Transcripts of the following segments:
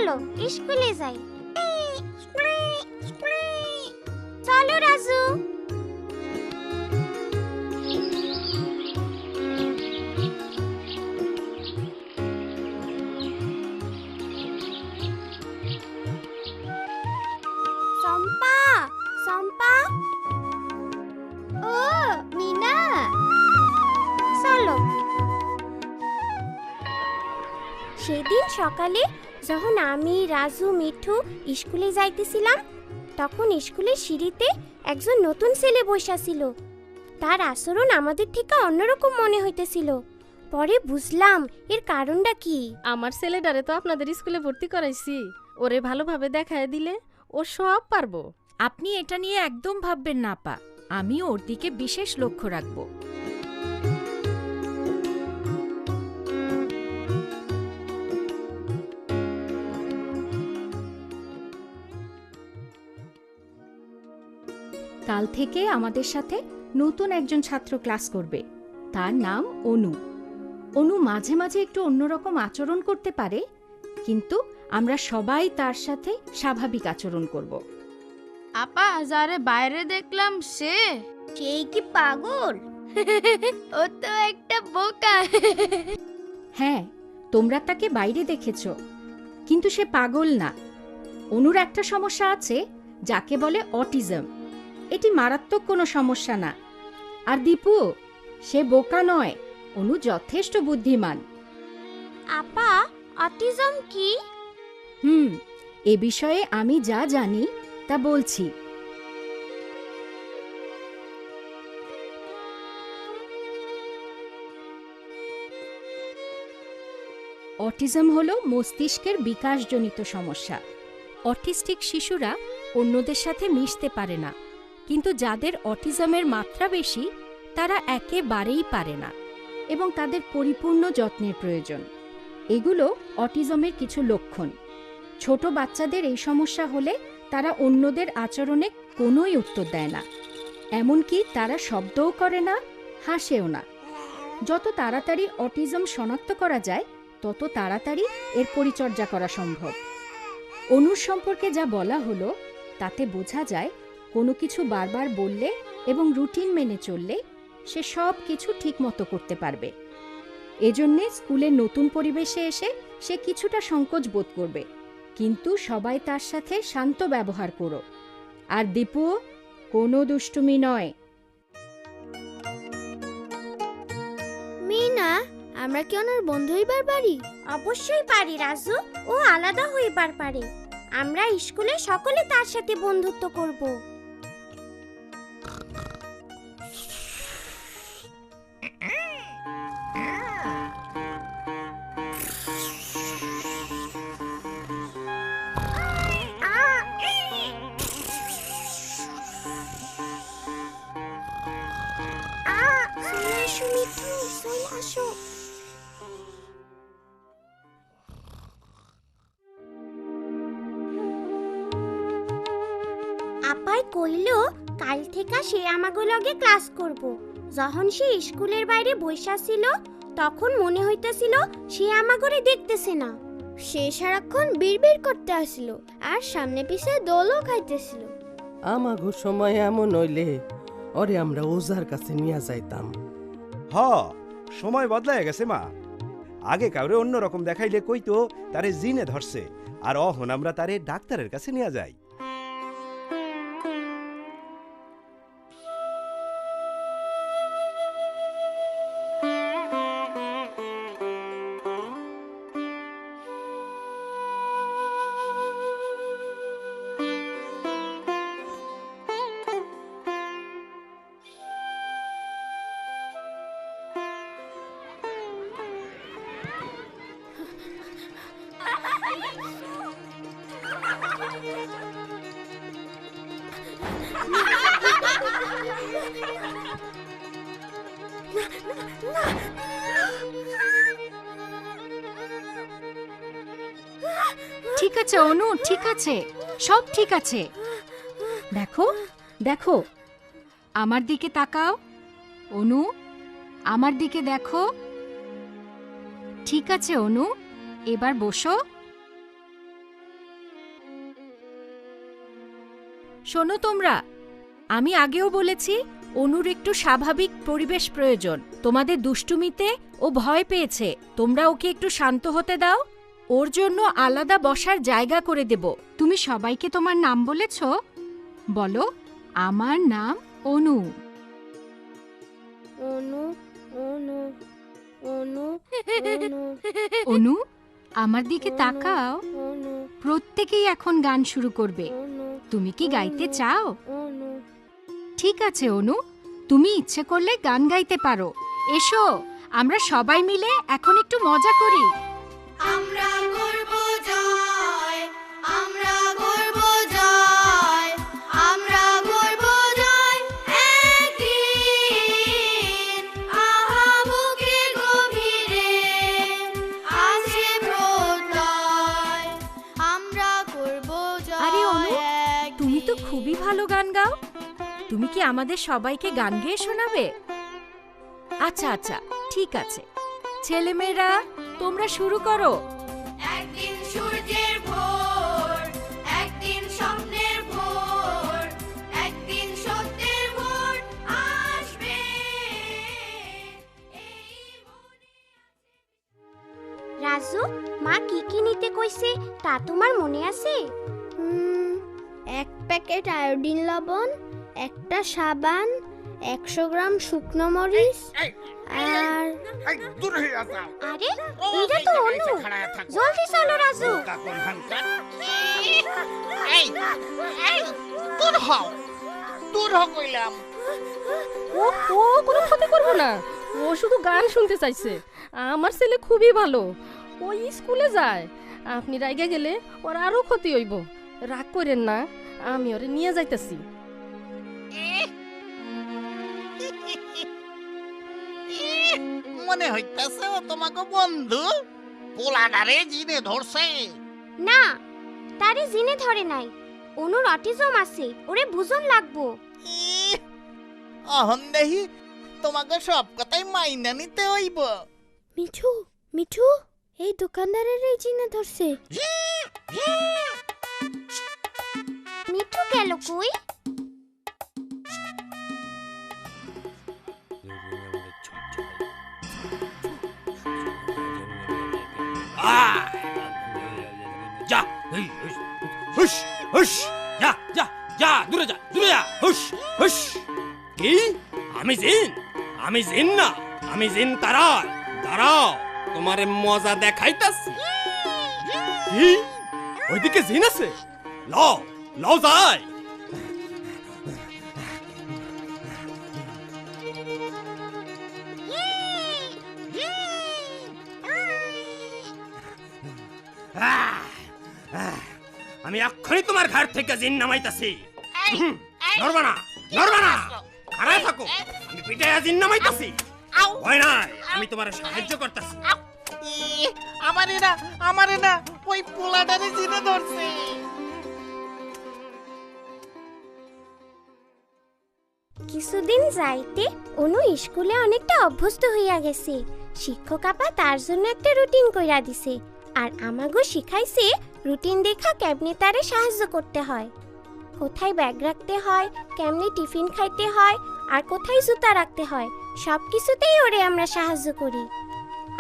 চলো স্কুলে যাই। চলো রাজু। চম্পা, চম্পা। ও মিনা, চলো। সেদিন সকালে যখন আমি, রাজু, মিঠু স্কুলে যাইতেছিলাম, তখন স্কুলের সিঁড়িতে একজন নতুন ছেলে বসা ছিল। তার আচরণ আমাদের থেকে অন্যরকম মনে হইতেছিল। পরে বুঝলাম এর কারণটা কি। আমার ছেলেটারে তো আপনাদের স্কুলে ভর্তি করাইছি, ওরে ভালোভাবে দেখায় দিলে ও সব পারবো। আপনি এটা নিয়ে একদম ভাববেন না আপা, আমি ওর দিকে বিশেষ লক্ষ্য রাখব। কাল থেকে আমাদের সাথে নতুন একজন ছাত্র ক্লাস করবে। তার নাম অনু। অনু মাঝে মাঝে একটু অন্যরকম আচরণ করতে পারে, কিন্তু আমরা সবাই তার সাথে স্বাভাবিক আচরণ করব। আপা যারে বাইরে দেখলাম সেই কি পাগল? ও তো একটা বোকা। হ্যাঁ, তোমরা তাকে বাইরে দেখেছ, কিন্তু সে পাগল না। অনুর একটা সমস্যা আছে যাকে বলে অটিজম। এটি মারাত্মক কোনো সমস্যা না। আর দীপু, সে বোকা নয়, অনু যথেষ্ট বুদ্ধিমান। আপা, অটিজম কি? এ বিষয়ে আমি যা জানি তা বলছি। অটিজম হলো মস্তিষ্কের বিকাশজনিত সমস্যা। অটিস্টিক শিশুরা অন্যদের সাথে মিশতে পারে না, কিন্তু যাদের অটিজমের মাত্রা বেশি তারা একেবারেই পারে না এবং তাদের পরিপূর্ণ যত্নের প্রয়োজন। এগুলো অটিজমের কিছু লক্ষণ। ছোট বাচ্চাদের এই সমস্যা হলে তারা অন্যদের আচরণে কোনোই উত্তর দেয় না, এমনকি তারা শব্দও করে না, হাসেও না। যত তাড়াতাড়ি অটিজম শনাক্ত করা যায় তত তাড়াতাড়ি এর পরিচর্যা করা সম্ভব। অনুর সম্পর্কে যা বলা হলো তাতে বোঝা যায় কোনো কিছু বারবার বললে এবং রুটিন মেনে চললে সে সব কিছু ঠিকমতো করতে পারবে। এজন্যে স্কুলের নতুন পরিবেশে এসে সে কিছুটা সংকোচ বোধ করবে, কিন্তু সবাই তার সাথে শান্ত ব্যবহার করো। আর দীপু, কোনো দুষ্টুমি নয়। মিনা, আমরা কি ওনার বন্ধু হইবার পারি? অবশ্যই পারি রাজু, ও আলাদা হইবার পারে। আমরা স্কুলে সকলে তার সাথে বন্ধুত্ব করব। আপাই কইল কাল থেকে সে আমাগো লগে ক্লাস করব। যখন সে স্কুলের বাইরে বইসা ছিল তখন মনে হইতেছিল সে আমাগরে দেখতেছে না। সে সারাক্ষণ বিড়বিড় করতে আসছিল আর সামনে পিছে দোলও খাইতেছিল। আমাগো সময় এমন হইলে ওরে আমরা ওজার কাছে নিয়ে যাইতাম। হ, সময় বদলায় গেছে মা। আগে কাউরে অন্যরকম দেখাইলে কইতো তারে জিনে ধরছে, আর অহন আমরা তারে ডাক্তারের কাছে নিয়ে যাই। ঠিক আছে অনু, ঠিক আছে, সব ঠিক আছে। দেখো দেখো, আমার দিকে তাকাও। অনু, আমার দিকে দেখো। ঠিক আছে অনু, এবার বসো। শোনো তোমরা, আমি আগেও বলেছি অনুর একটু স্বাভাবিক পরিবেশ প্রয়োজন। তোমাদের দুষ্টুমিতে ও ভয় পেয়েছে, তোমরা ওকে একটু শান্ত হতে দাও। ওর জন্য আলাদা বসার জায়গা করে দেব। তুমি সবাইকে তোমার নাম বলেছ? বলো, আমার নাম অনু। অনু অনু অনু অনু অনু, আমার দিকে তাকাও। অনু প্রত্যেকেই এখন গান শুরু করবে। অনু তুমি কি গাইতে চাও? অনু। ঠিক আছে অনু, তুমি ইচ্ছে করলে গান গাইতে পারো। এসো, আমরা সবাই মিলে এখন একটু মজা করি। আমরা করব জয়, আমরা করব জয়, আমরা করব জয় একদিন। আহা বুকের গভীরে আছে প্রত্যয়, আমরা করব জয়। আরে অনু, তুমি তো একদিন। খুবই ভালো গান গাও। তুমি কি আমাদের সবাইকে গান গেয়ে শোনাবে? আচ্ছা আচ্ছা, ঠিক আছে। ছেলেমেয়েরা, তোমরা শুরু করো। একদিন সূর্যের ভোর, একদিন স্বপ্নের ভোর, একদিন সত্যের ভোর আসবে। রাজু, মা কি কি নিতে কইছে তা তোমার মনে আছে? এক প্যাকেট আয়োডিন লবণ, একটা সাবান, 100 গ্রাম শুকনো মরিচ আর আরে এটা তো অনু। জলদি চলো রাজু। ও ও কোনো ক্ষতি করবো না, ও শুধু গান শুনতে চাইছে। আমার ছেলে খুবই ভালো, ও স্কুলে যায়। আপনি রাইগে গেলে ওর আরো ক্ষতি হইব। রাগ করেন না, আমি ওরে নিয়ে যাইতেছি। মনে হইতাছে ও তোমাকে বন্ধু পোলাডারে জিনে ধরছে। না, তারে জিনে ধরে নাই। অনুর অটিজম আছে, ওরে বুঝন লাগবো। অহন দেহি তোমাকে সব কথাই মাইনা নিতে হইব। মিঠু, মিঠু, এই দোকানদারের এই চিনে ধরছে। মিঠু গেল কই? যা, হুশ হুশ, যা যা যা, দূরে যা, দূরে যা, হুশ হুশ। কি? আমি জিন? আমি জিন না, আমি জিন তারাই। দাঁড়াও, তোমারে মজা দেখাইতাছি। কি? ওইদিকে জিন আছে? লও লও যাই। আমি এক্ষুনি তোমার ঘর থেকে জিন নামাইতাছি। নড়বা না, নড়বা না, খাড়ায় থাকো। আমি পিটাইয়া জিন নামাইতাছি। ভয় নাই, আমি তোমার সাহায্য করতেছি। আমারে না, ওই পোলাডারে জিনে ধরছে। কিছুদিন যাইতে অনু স্কুলে অনেকটা অভ্যস্ত হইয়া গেছে। শিক্ষক আপা তার জন্য একটা রুটিন কইরা দিছে, আর আমাগো শিখাইছে রুটিন দেখা কেমনে তারে সাহায্য করতে হয়। কোথায় ব্যাগ রাখতে হয়, কেমনে টিফিন খাইতে হয়, আর কোথায় জুতা রাখতে হয়, সব কিছুতেই ওরে আমরা সাহায্য করি।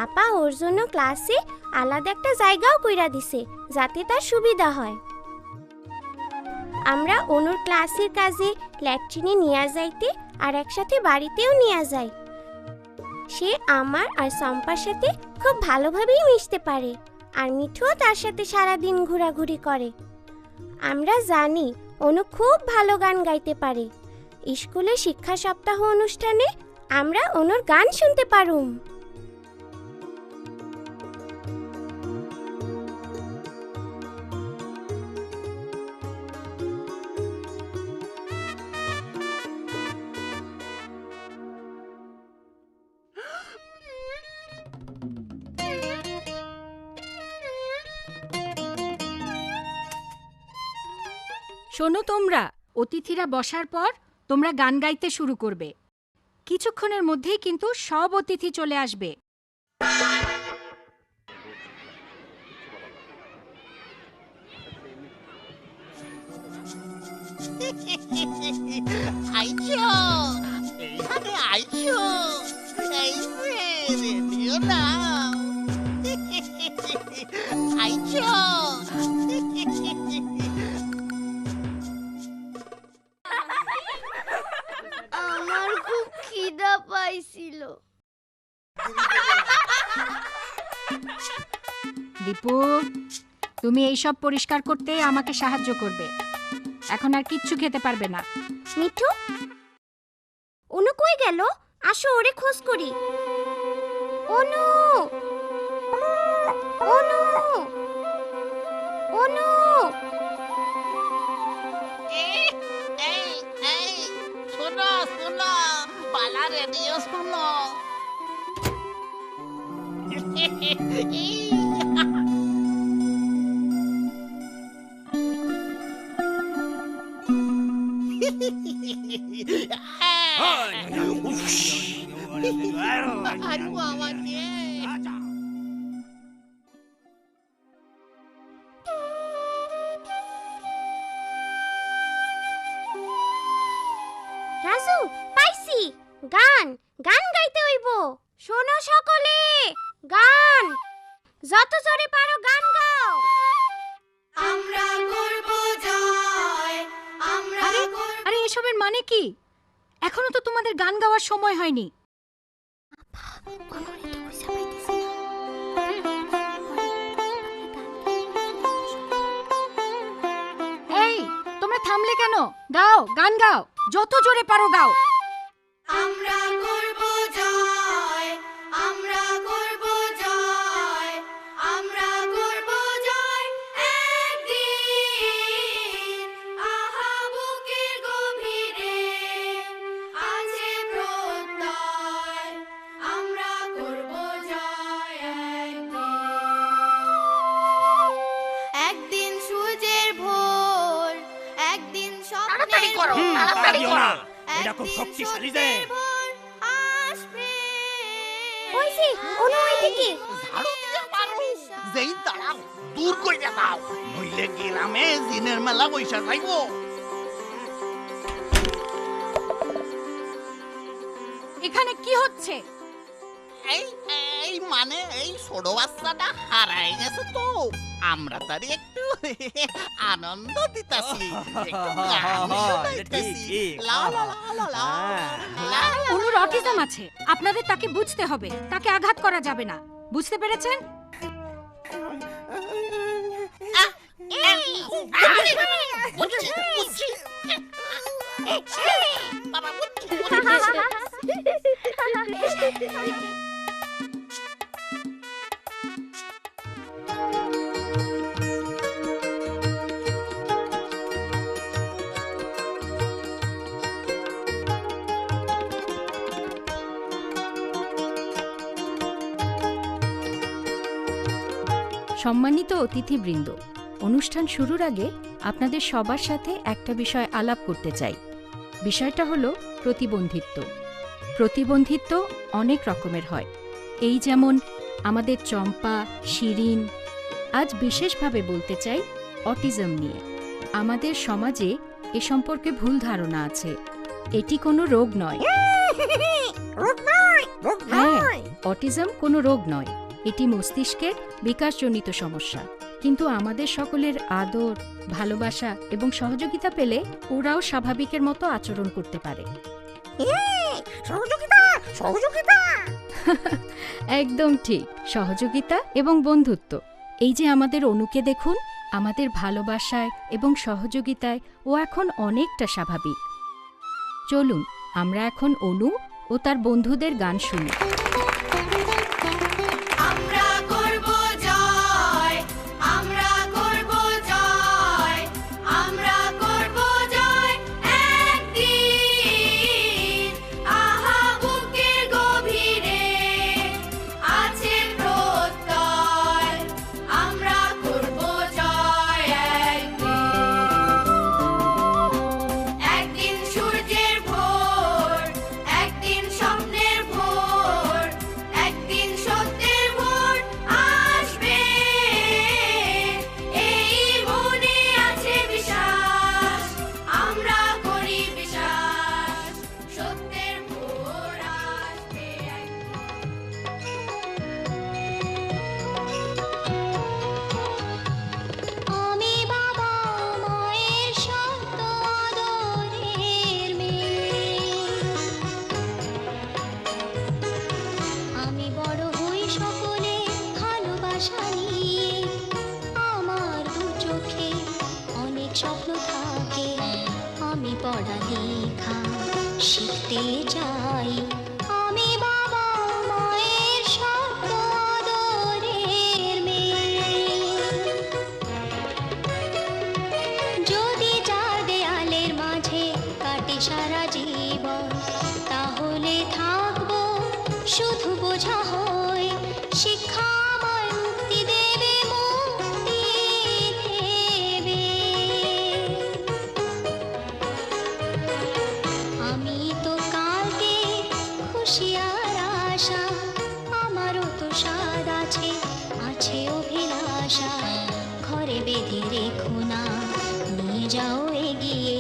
আপা ওর জন্য ক্লাসে আলাদা একটা জায়গাও কইরা দিছে, যাতে তার সুবিধা হয়। আমরা অনুর ক্লাসের কাজে ল্যাট্রিনে নিয়ে যাইতে আর একসাথে বাড়িতেও নিয়ে যাই। সে আমার আর সম্পার সাথে খুব ভালোভাবেই মিশতে পারে, আর মিঠুও তার সাথে সারাদিন ঘোরাঘুরি করে। আমরা জানি অনু খুব ভালো গান গাইতে পারে। স্কুলে শিক্ষা সপ্তাহ অনুষ্ঠানে আমরা অনুর গান শুনতে পারুম। শোনো তোমরা, অতিথিরা বসার পর তোমরা গান গাইতে শুরু করবে। কিছুক্ষণের মধ্যেই কিন্তু সব অতিথি চলে আসবে। আইছো এইখানে আইছো এই যে রেডিও নাও আইছো আমার খুব খিদা পাইছিল। দীপু, তুমি এইসব পরিষ্কার করতে আমাকে সাহায্য করবে। এখন আর কিচ্ছু খেতে পারবে না। মিঠু, অনু কই গেল? আসো ওরে খোঁজ করি। অনু, অনু, অনু। এই শোনো শোনো পালা রেডিও শোনো আরে আমাকে রাজু, পাইছি গান। গান গাইতে হইব। শোনো সকলে, গান। যত জোরে পারো গান গাও। আমরা করব জয়, আমরা আরে এসবের মানে কি? এখনো তো তোমাদের গান গাওয়ার সময় হয়নি। অনুরে তো বুঝা পাইতেছি না। এই, তোমরা থামলে কেন? গাও, গান গাও, যত জোরে পারো গাও। আমরা করব জয়, আমরা করব জয়, আমরা করব জয় একদিন। আহা বুকের গভীরে আছে প্রত্যয়, আমরা করব জয় একদিন। একদিন সূর্যের ভোর, একদিন তাড়াতাড়ি করো স্বপ্নের তাড়াতাড়ি করো এটা খুব শক্তিশালী যে। ওই যে অনু ওইদিকে। ঝাড়ু দিয়ে মারো যেই দাঁড়াও দূর কইরা দাও নইলে গ্রামে জিনের মেলা বইসা যাইবো এখানে কি হচ্ছে? এই এই মানে এই ছোট বাচ্চাটা হারাই গেছে তো আমরা তার একটু আনন্দ দিতাছি একটু গান শোনাইতেছি। লা লা লা লা লা লা লা। অনুর অটিজম আছে, আপনাদের তাকে বুঝতে হবে। তাকে আঘাত করা যাবে না, বুঝতে পেরেছেন? বুঝছি, বুঝছি। বাবা বুঝছি, সম্মানিত অতিথিবৃন্দ, অনুষ্ঠান শুরুর আগে আপনাদের সবার সাথে একটা বিষয় আলাপ করতে চাই। বিষয়টা হলো প্রতিবন্ধিত্ব। প্রতিবন্ধিত্ব অনেক রকমের হয়। এই যেমন আমাদের চম্পা, শিরিন। আজ বিশেষভাবে বলতে চাই অটিজম নিয়ে। আমাদের সমাজে এ সম্পর্কে ভুল ধারণা আছে। এটি কোনো রোগ নয়। হ্যাঁ, অটিজম কোনো রোগ নয়। এটি মস্তিষ্কের বিকাশজনিত সমস্যা। কিন্তু আমাদের সকলের আদর, ভালোবাসা এবং সহযোগিতা পেলে ওরাও স্বাভাবিকের মতো আচরণ করতে পারে। একদম ঠিক, সহযোগিতা এবং বন্ধুত্ব। এই যে আমাদের অনুকে দেখুন, আমাদের ভালোবাসায় এবং সহযোগিতায় ও এখন অনেকটা স্বাভাবিক। চলুন আমরা এখন অনু ও তার বন্ধুদের গান শুনি। আমরা করব জয়, আমরা করব জয়, আমরা করব জয় একদিন। আহা বুকের গভীরে আছে প্রত্যয়, আমরা করব জয় একদিন। একদিন সূর্যের ভোর, একদিন স্বপ্নের ভোর, স্বপ্ন থাকে আমি পড়ালেখা শিখতে চাই আমি বাবা মায়ের শত আদরের মেয়ে যদি চার দেয়ালের মাঝে কাটে সারা জীবন তাহলে থাকবো শুধু বোঝা হয়ে শিক্ষা আমায় মুক্তি দেবে মুক্তি দেবে আমি তো কালকে খুশি আর আশা আমারও তো স্বাদ আছে আছে অভিলাষা ঘরে বেঁধে রেখো না নিয়ে যাও এগিয়ে